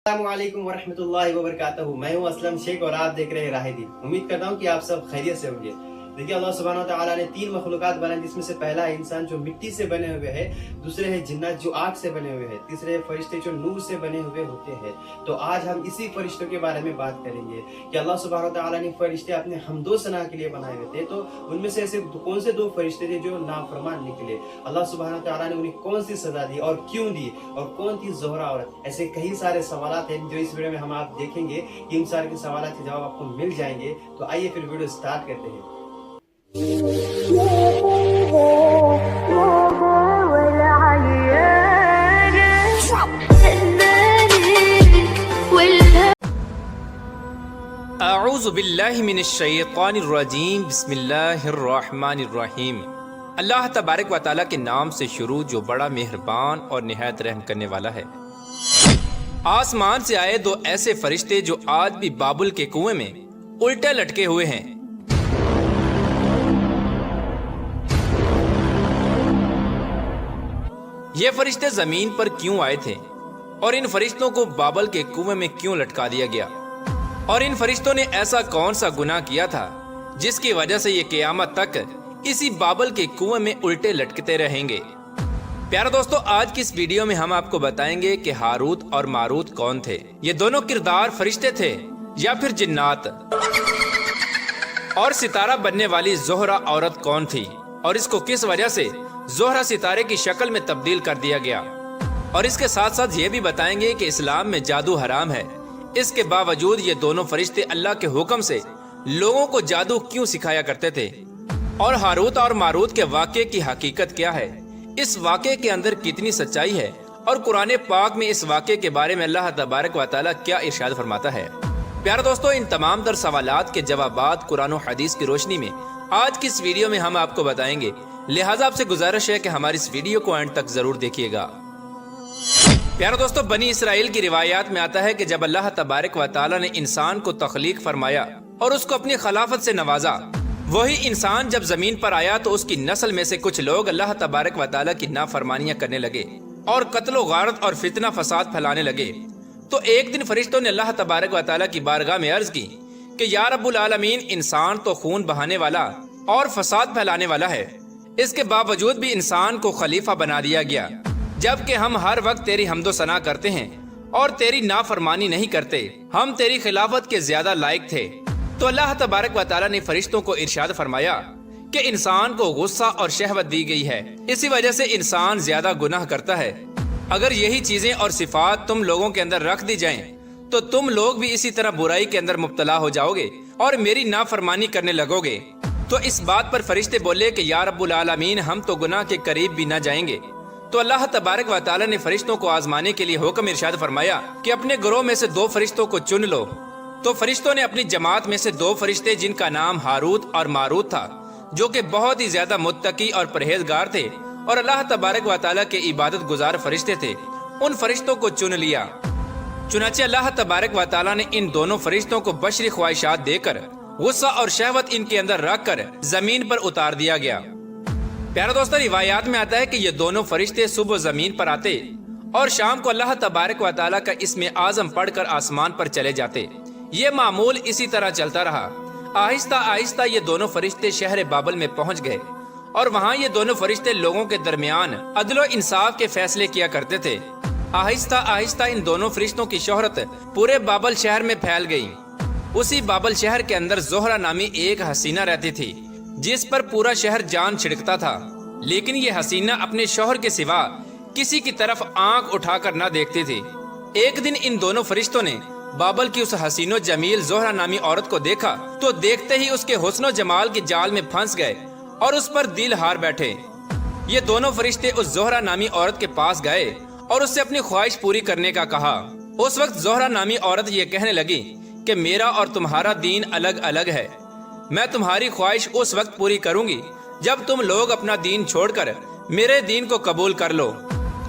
अस्सलामुअलैकुम वरहमतुल्लाहि वबरकातुहू। मैं हूं असलम शेख और आप देख रहे हैं राह दीन। उम्मीद करता हूं कि आप सब खैरियत से होंगे। देखिए, अल्लाह सुब्हानहू व तआला ने तीन मखलूकात बनाए, जिसमें से पहला है इंसान जो मिट्टी से बने हुए हैं, दूसरे है जिन्नात जो आग से बने हुए हैं, तीसरे है फरिश्ते जो नूर से बने हुए होते हैं। तो आज हम इसी फरिश्तों के बारे में बात करेंगे कि अल्लाह सुब्हानहू व तआला ने फरिश्ते अपने हमदो सना के लिए बनाए हुए थे। तो उनमें से ऐसे कौन से दो फरिश्ते थे जो नाफरमान निकले? अल्लाह सुब्हानहू व तआला ने उन्हें कौन सी सजा दी और क्यों दी, और कौन थी ज़ोहरा औरत? ऐसे कई सारे सवालात हैं जो इस वीडियो में हम आप देखेंगे कि इन सारे के सवालात के जवाब आपको मिल जाएंगे। तो आइए फिर वीडियो स्टार्ट करते हैं। अऊज़ु बिल्लाहि मिनश शैतानिर रजीम, बिस्मिल्लाहिर रहमानिर रहीम। अल्लाह तबारक व तआला के नाम से शुरू जो बड़ा मेहरबान और निहायत रहम करने वाला है। आसमान से आए दो ऐसे फरिश्ते जो आज भी बाबुल के कुएं में उल्टे लटके हुए हैं। ये फरिश्ते जमीन पर क्यों आए थे और इन फरिश्तों को बाबल के कुएं में क्यों लटका दिया गया, और इन फरिश्तों ने ऐसा कौन सा गुनाह किया था जिसकी वजह से ये क़यामत तक इसी बाबल के कुएं में उल्टे लटकते रहेंगे। प्यारे दोस्तों, आज की इस वीडियो में हम आपको बताएंगे कि हारूत और मारूत कौन थे। ये दोनों किरदार फरिश्ते थे या फिर जिन्नात, और सितारा बनने वाली ज़ोहरा औरत कौन थी और इसको किस वजह से ज़ोहरा सितारे की शक्ल में तब्दील कर दिया गया। और इसके साथ साथ ये भी बताएंगे कि इस्लाम में जादू हराम है, इसके बावजूद ये दोनों फरिश्ते अल्लाह के हुक्म से लोगों को जादू क्यों सिखाया करते थे, और हारूत और मारूत के वाक़े की हकीकत क्या है, इस वाक़े के अंदर कितनी सच्चाई है, और कुरान पाक में इस वाक़े के बारे में अल्लाह तबारक व तआला क्या इरशाद फरमाता है। प्यारे दोस्तों, इन तमाम तर सवालात के जवाबात कुरान और हदीस की रोशनी में आज की इस वीडियो में हम आपको बताएंगे। लिहाजा आपसे गुजारिश है कि हमारी इस वीडियो को एंड तक जरूर देखिएगा। प्यारे दोस्तों, बनी इसराइल की रिवायात में आता है कि जब अल्लाह तबारक व तआला ने इंसान को तख्लीक फरमाया और उसको अपनी खिलाफत से नवाजा, वही इंसान जब जमीन पर आया तो उसकी नस्ल में से कुछ लोग अल्लाह तबारक व तआला की नाफरमानियां करने लगे और कत्ल गारत और फितना फसाद फैलाने लगे। तो एक दिन फरिश्तों ने अल्लाह तबारक व तआला की बारगाह में अर्ज की कि या रब्बुल आलमीन, इंसान तो खून बहाने वाला और फसाद फैलाने वाला है, इसके बावजूद भी इंसान को खलीफा बना दिया गया, जबकि हम हर वक्त तेरी हम्दो सना करते हैं और तेरी नाफरमानी नहीं करते। हम तेरी खिलाफत के ज्यादा लायक थे। तो अल्लाह तबारक व तआला ने फरिश्तों को इरशाद फरमाया कि इंसान को गुस्सा और शहवत दी गई है, इसी वजह से इंसान ज्यादा गुनाह करता है। अगर यही चीजें और सिफात तुम लोगों के अंदर रख दी जाएं, तो तुम लोग भी इसी तरह बुराई के अंदर मुब्तला हो जाओगे और मेरी नाफरमानी करने लगोगे। तो इस बात पर फरिश्ते बोले कि या रब्बुल आलमीन, हम तो गुनाह के करीब भी न जाएंगे। तो अल्लाह तबारक व तआला ने फरिश्तों को आजमाने के लिए हुक्म इरशाद फरमाया कि अपने ग्रोह में से दो फरिश्तों को चुन लो। तो फरिश्तों ने अपनी जमात में से दो फरिश्ते, जिनका नाम हारूत और मारूत था, जो कि बहुत ही ज्यादा मुत्तकी और परहेजगार थे और अल्लाह तबारक व तआला के इबादत गुजार फरिश्ते थे, उन फरिश्तों को चुन लिया। चुनाचे अल्लाह तबारक व तआला ने इन दोनों फरिश्तों को बशरी ख्वाहिशात देकर गुस्सा और शहवत इनके अंदर रखकर जमीन पर उतार दिया गया। प्यारे दोस्तों, रिवायात में आता है कि ये दोनों फरिश्ते सुबह जमीन पर आते और शाम को अल्लाह तबारक व तआला का इस्मे आजम पढ़कर आसमान पर चले जाते। ये मामूल इसी तरह चलता रहा। आहिस्ता आहिस्ता ये दोनों फरिश्ते शहर बाबल में पहुंच गए और वहाँ ये दोनों फरिश्ते लोगों के दरमियान अदलो इंसाफ के फैसले किया करते थे। आहिस्ता आहिस्ता इन दोनों फरिश्तों की शोहरत पूरे बाबल शहर में फैल गई। उसी बाबल शहर के अंदर ज़ोहरा नामी एक हसीना रहती थी, जिस पर पूरा शहर जान छिड़कता था। लेकिन ये हसीना अपने शौहर के सिवा किसी की तरफ आंख उठाकर न देखती थी। एक दिन इन दोनों फरिश्तों ने बाबल की उस हसीनो जमील ज़ोहरा नामी औरत को देखा, तो देखते ही उसके हुस्नो जमाल के जाल में फंस गए और उस पर दिल हार बैठे। ये दोनों फरिश्ते उस ज़ोहरा नामी औरत के पास गए और उससे अपनी ख्वाहिश पूरी करने का कहा। उस वक्त ज़ोहरा नामी औरत ये कहने लगी कि मेरा और तुम्हारा दीन अलग अलग है। मैं तुम्हारी ख्वाहिश उस वक्त पूरी करूंगी जब तुम लोग अपना दीन छोड़कर मेरे दीन को कबूल कर लो।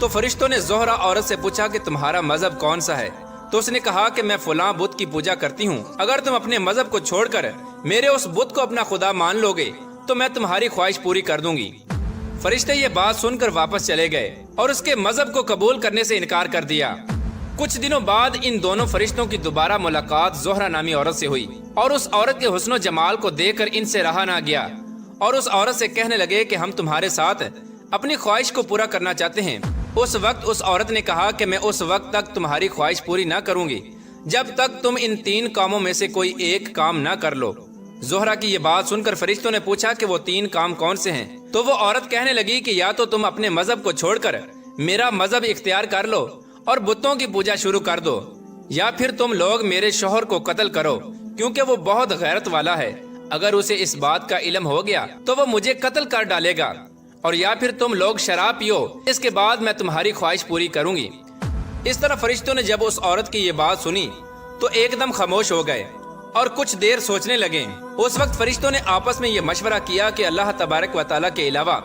तो फरिश्तों ने ज़ोहरा औरत से पूछा कि तुम्हारा मजहब कौन सा है? तो उसने कहा कि मैं फलां बुत की पूजा करती हूँ। अगर तुम अपने मजहब को छोड़कर मेरे उस बुत को अपना खुदा मान लोगे तो मैं तुम्हारी ख्वाहिश पूरी कर दूंगी। फरिश्ते ये बात सुनकर वापस चले गए और उसके मजहब को कबूल करने से इनकार कर दिया। कुछ दिनों बाद इन दोनों फरिश्तों की दोबारा मुलाकात जोहरा नामी औरत से हुई और उस औरत के हुस्न जमाल को देखकर इनसे रहा ना गया और उस औरत से कहने लगे कि हम तुम्हारे साथ अपनी ख्वाहिश को पूरा करना चाहते हैं। उस वक्त उस औरत ने कहा कि मैं उस वक्त तक तुम्हारी ख्वाहिश पूरी ना करूंगी जब तक तुम इन 3 कामों में से कोई एक काम ना कर लो। जोहरा की ये बात सुनकर फरिश्तों ने पूछा कि वो 3 काम कौन से हैं? तो वो औरत कहने लगी कि या तो तुम अपने मजहब को छोड़कर मेरा मजहब इख्तियार कर लो और बुतों की पूजा शुरू कर दो, या फिर तुम लोग मेरे शोहर को कत्ल करो क्योंकि वो बहुत गैरत वाला है। अगर उसे इस बात का इल्म हो गया तो वो मुझे कत्ल कर डालेगा, और या फिर तुम लोग शराब पियो, इसके बाद मैं तुम्हारी ख्वाहिश पूरी करूंगी। इस तरह फरिश्तों ने जब उस औरत की ये बात सुनी तो एकदम खामोश हो गए और कुछ देर सोचने लगे। उस वक्त फरिश्तों ने आपस में ये मशवरा किया कि अल्लाह तबारक व तआला के अलावा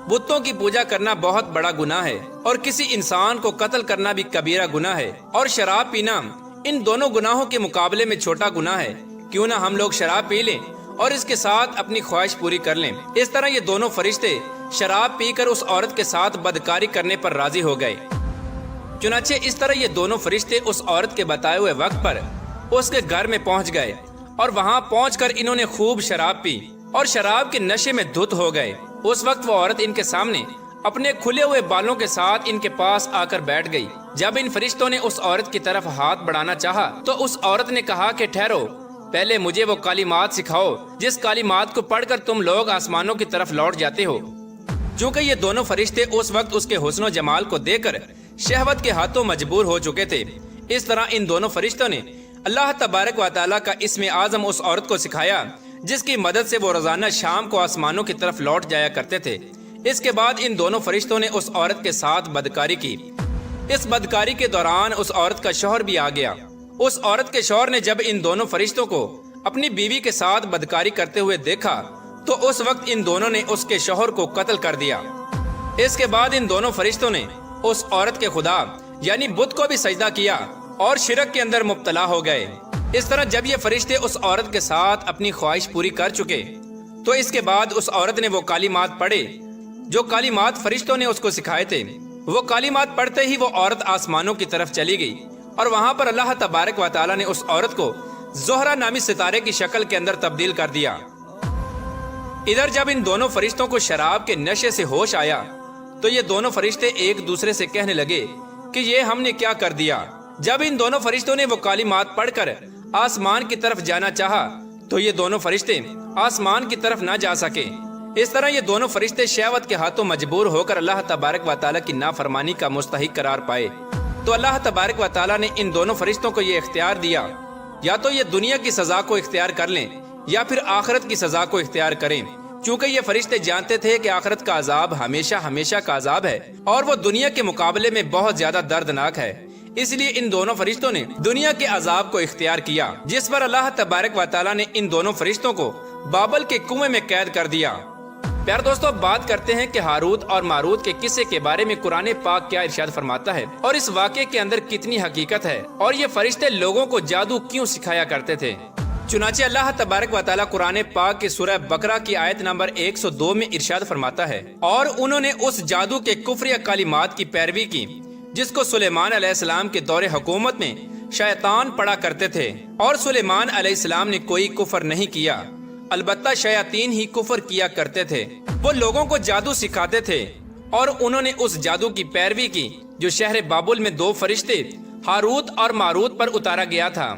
बुतों की पूजा करना बहुत बड़ा गुनाह है और किसी इंसान को कत्ल करना भी कबीरा गुनाह है, और शराब पीना इन दोनों गुनाहों के मुकाबले में छोटा गुनाह है। क्यों ना हम लोग शराब पी लें और इसके साथ अपनी ख्वाहिश पूरी कर लें। इस तरह ये दोनों फरिश्ते शराब पीकर उस औरत के साथ बदकारी करने पर राजी हो गए। चुनाचे इस तरह ये दोनों फरिश्ते उस औरत के बताए हुए वक्त पर उसके घर में पहुंच गए और वहां पहुंचकर इन्होंने खूब शराब पी और शराब के नशे में धुत हो गए। उस वक्त वो औरत इनके सामने अपने खुले हुए बालों के साथ इनके पास आकर बैठ गई। जब इन फरिश्तों ने उस औरत की तरफ हाथ बढ़ाना चाहा तो उस औरत ने कहा कि ठहरो, पहले मुझे वो कालिमात सिखाओ जिस कालिमात को पढ़कर तुम लोग आसमानों की तरफ लौट जाते हो। चूँकि ये दोनों फरिश्ते उस वक्त उसके हुस्न जमाल को देखकर शहवत के हाथों मजबूर हो चुके थे, इस तरह इन दोनों फरिश्तों ने अल्लाह तबारक व तआला का इस्म आज़म उस औरत को सिखाया जिसकी मदद से वो रोजाना शाम को आसमानों की तरफ लौट जाया करते थे। इसके बाद इन दोनों फरिश्तों ने उस औरत के साथ बदकारी की। इस बदकारी के दौरान उस औरत का शौहर भी आ गया। उस औरत के शौहर ने जब इन दोनों फरिश्तों को अपनी बीवी के साथ बदकारी करते हुए देखा तो उस वक्त इन दोनों ने उसके शौहर को कत्ल कर दिया। इसके बाद इन दोनों फरिश्तों ने उस औरत के खुदा यानी बुत को भी सजदा किया और शिरक के अंदर मुब्तला हो गए। इस तरह जब ये फरिश्ते उस औरत के साथ अपनी ख्वाहिश पूरी कर चुके तो इसके बाद उस औरत ने वो कालिमात पढ़े जो कालिमात फरिश्तों ने उसको सिखाए थे। वो कालिमात पढ़ते ही वो औरत आसमानों की तरफ चली गई और वहां पर अल्लाह तबारक व तआला ने उस औरत को जोहरा नामी सितारे की शक्ल के अंदर तब्दील कर दिया। इधर जब इन दोनों फरिश्तों को शराब के नशे से होश आया तो ये दोनों फरिश्ते एक दूसरे से कहने लगे कि ये हमने क्या कर दिया। जब इन दोनों फरिश्तों ने वो कालिमात पढ़कर आसमान की तरफ जाना चाहा तो ये दोनों फरिश्ते आसमान की तरफ ना जा सके। इस तरह ये दोनों फरिश्ते शहवत के हाथों मजबूर होकर अल्लाह तबारक व तआला की नाफरमानी का मुस्तहिक करार पाए। तो अल्लाह तबारक व तआला ने इन दोनों फरिश्तों को ये इख्तियार दिया, या तो ये दुनिया की सजा को इख्तियार कर लें या फिर आखिरत की सजा को इख्तियार करें। चूँकि ये फरिश्ते जानते थे कि आखिरत का अजाब हमेशा हमेशा का अजाब है और वो दुनिया के मुकाबले में बहुत ज्यादा दर्दनाक है, इसलिए इन दोनों फरिश्तों ने दुनिया के अजाब को इख्तियार किया, जिस पर अल्लाह तबारक व तआला ने इन दोनों फरिश्तों को बाबल के कुएं में कैद कर दिया। प्यारे दोस्तों, बात करते हैं कि हारूत और मारूत के किस्से के बारे में कुरान पाक क्या इरशाद फरमाता है और इस वाक़े के अंदर कितनी हकीकत है और ये फरिश्ते लोगों को जादू क्यों सिखाया करते थे। चुनाचे अल्लाह तबारक व तआला कुरान पाक की सूरह बकरा की आयत नंबर 102 में इरशाद फरमाता है, और उन्होंने उस जादू के कुफ्र या कालिमात की पैरवी की जिसको सुलेमान अलैहिस्सलाम के दौरे हुकूमत में शैतान पढ़ा करते थे, और सुलेमान अलैहिस्सलाम ने कोई कुफर नहीं किया, अलबत्ता शयातीन ही कुफर किया करते थे। वो लोगों को जादू सिखाते थे और उन्होंने उस जादू की पैरवी की जो शहर बाबुल में 2 फरिश्ते हारूत और मारूत पर उतारा गया था,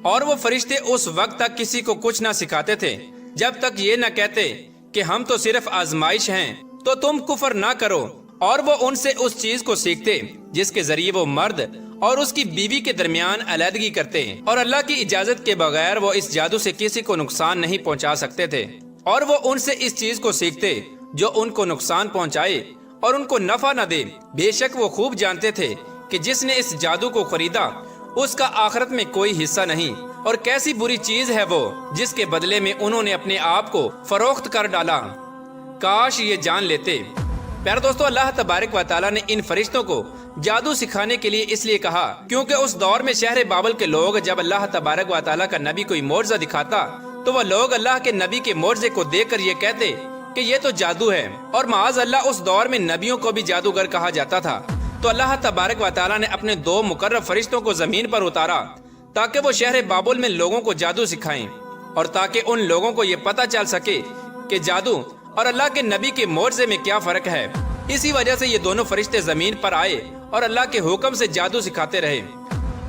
और वो फरिश्ते उस वक्त तक किसी को कुछ ना सिखाते थे जब तक ये न कहते कि हम तो सिर्फ आजमाइश हैं, तो तुम कुफर ना करो। और वो उनसे उस चीज को सीखते जिसके जरिए वो मर्द और उसकी बीवी के दरमियान अलहदगी करते, और अल्लाह की इजाजत के बगैर वो इस जादू से किसी को नुकसान नहीं पहुंचा सकते थे। और वो उनसे इस चीज को सीखते जो उनको नुकसान पहुंचाए और उनको नफा न दे। बेशक वो खूब जानते थे कि जिसने इस जादू को खरीदा उसका आखिरत में कोई हिस्सा नहीं, और कैसी बुरी चीज है वो जिसके बदले में उन्होंने अपने आप को फरोख्त कर डाला। काश ये जान लेते। प्यारे दोस्तों, अल्लाह तबारक व तआला ने इन फरिश्तों को जादू सिखाने के लिए इसलिए कहा क्योंकि उस दौर में शहर बाबल के लोग जब अल्लाह तबारक व तआला का नबी कोई मोर्जा दिखाता तो वह लोग अल्लाह के नबी के मोर्जे को देखकर ये कहते कि ये तो जादू है, और माज अल्लाह उस दौर में नबियों को भी जादूगर कहा जाता था। तो अल्लाह तबारक व तआला ने अपने 2 मुकर्रब फरिश्तों को जमीन पर उतारा ताकि वो शहर बाबुल में लोगों को जादू सिखाएं और ताकि उन लोगों को ये पता चल सके कि जादू और अल्लाह के नबी के मोर्जे में क्या फर्क है। इसी वजह से ये दोनों फरिश्ते जमीन पर आए और अल्लाह के हुक्म से जादू सिखाते रहे।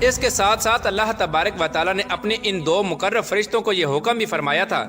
इसके साथ साथ अल्लाह तबारक व तआला ने अपने इन 2 मुकर्रब फरिश्तों को ये हुक्म भी फरमाया था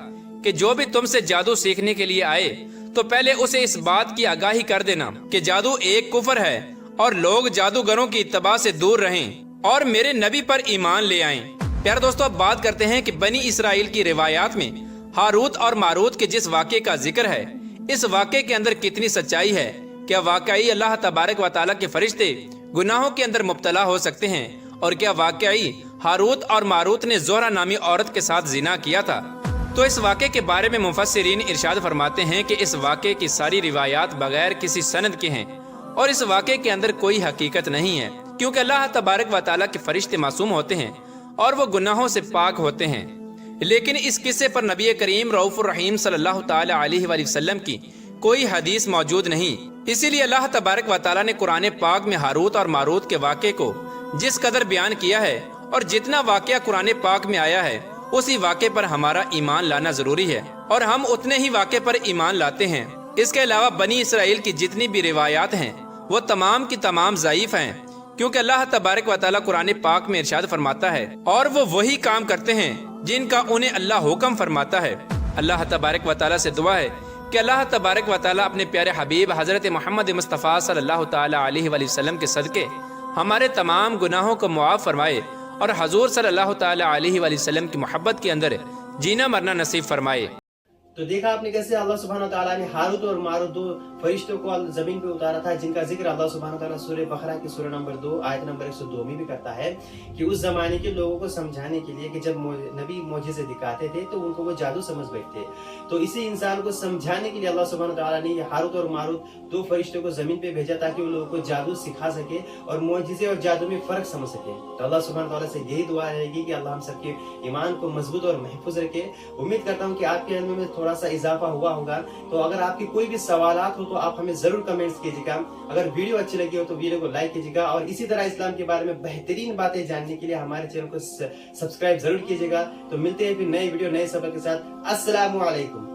कि जो भी तुमसे जादू सीखने के लिए आए तो पहले उसे इस बात की आगाही कर देना कि जादू एक कुफर है और लोग जादूगरों की इत्तबा से दूर रहें और मेरे नबी पर ईमान ले आएं। प्यारे दोस्तों, अब बात करते हैं कि बनी इसराइल की रिवायात में हारूत और मारूत के जिस वाक़े का जिक्र है, इस वाक़े के अंदर कितनी सच्चाई है। क्या वाकई अल्लाह तबारक व तआला के फरिश्ते गुनाहों के अंदर मुब्तला हो सकते हैं, और क्या वाकई हारूत और मारूत ने ज़ोहरा नामी औरत के साथ जिना किया था? तो इस वाक़े के बारे में मुफस्सिरीन इरशाद फरमाते हैं कि इस वाक़े की सारी रिवायात बगैर किसी सनद के हैं और इस वाक़े के अंदर कोई हकीकत नहीं है, क्योंकि अल्लाह तबारक व तआला के फरिश्ते मासूम होते हैं और वो गुनाहों से पाक होते हैं। लेकिन इस किस्से पर नबी करीम रऊफ़ुर रहीम सल्लल्लाहु तआला अलैहि वसल्लम की कोई हदीस मौजूद नहीं। इसीलिए अल्लाह तबारक व तआला ने कुरान पाक में हारूत और मारूत के वाक़े को जिस कदर बयान किया है और जितना वाक़या कुरान पाक में आया है, उसी वाक़े पर हमारा ईमान लाना जरूरी है और हम उतने ही वाक़े पर ईमान लाते हैं। इसके अलावा बनी इसराइल की जितनी भी रिवायात हैं वो तमाम की तमाम ज़ईफ हैं, क्योंकि अल्लाह तबारक व तआला कुरान पाक में इरशाद फरमाता है और वो वही काम करते हैं जिनका उन्हें अल्लाह हुक्म फरमाता है। अल्लाह तबारक व तआला से दुआ है कि अल्लाह तबारक व तआला अपने प्यारे हबीब हज़रत मोहम्मद मुस्तफ़ा सल्लल्लाहु तआला अलैहि वसल्लम के सदके हमारे तमाम गुनाहों को मुआफ़ फरमाए और हजूर सल्लल्लाहु तआला अलैहि वसल्लम की मोहब्बत के अंदर जीना मरना नसीब फरमाए। तो देखा आपने कैसे अल्लाह सुब्हानहू व तआला ने हारूत और मारूत 2 फरिश्तों को जमीन पे उतारा था, जिनका जिक्र अल्लाह सुब्हानहू व तआला सूरह बकरा की सूरह नंबर 2 आयत नंबर 102 में भी करता है कि उस जमाने के लोगों को समझाने के लिए कि जब नबी मौजिज़े दिखाते थे तो उनको वो जादू समझ बैठते। तो इसी इंसान को समझाने के लिए अल्लाह सुब्हानहू व तआला ने हारूत और मारूत 2 फरिश्तों को जमीन पे भेजा ताकि वो लोगों को जादू सिखा सके और मौजिज़े और जादू में फर्क समझ सके। तो अल्लाह सुब्हानहू व तआला से यही दुआ रहेगी कि अल्लाह हम सबके ईमान को मजबूत और महफूज रखे। उम्मीद करता हूँ कि आपके इल्म में थोड़ा सा इजाफा हुआ होगा। तो अगर आपकी कोई भी सवालात हो तो आप हमें जरूर कमेंट्स कीजिएगा। अगर वीडियो अच्छी लगी हो तो वीडियो को लाइक कीजिएगा और इसी तरह इस्लाम के बारे में बेहतरीन बातें जानने के लिए हमारे चैनल को सब्सक्राइब जरूर कीजिएगा। तो मिलते हैं फिर नए वीडियो नए सबक के साथ। अस्सलामु अलैकुम।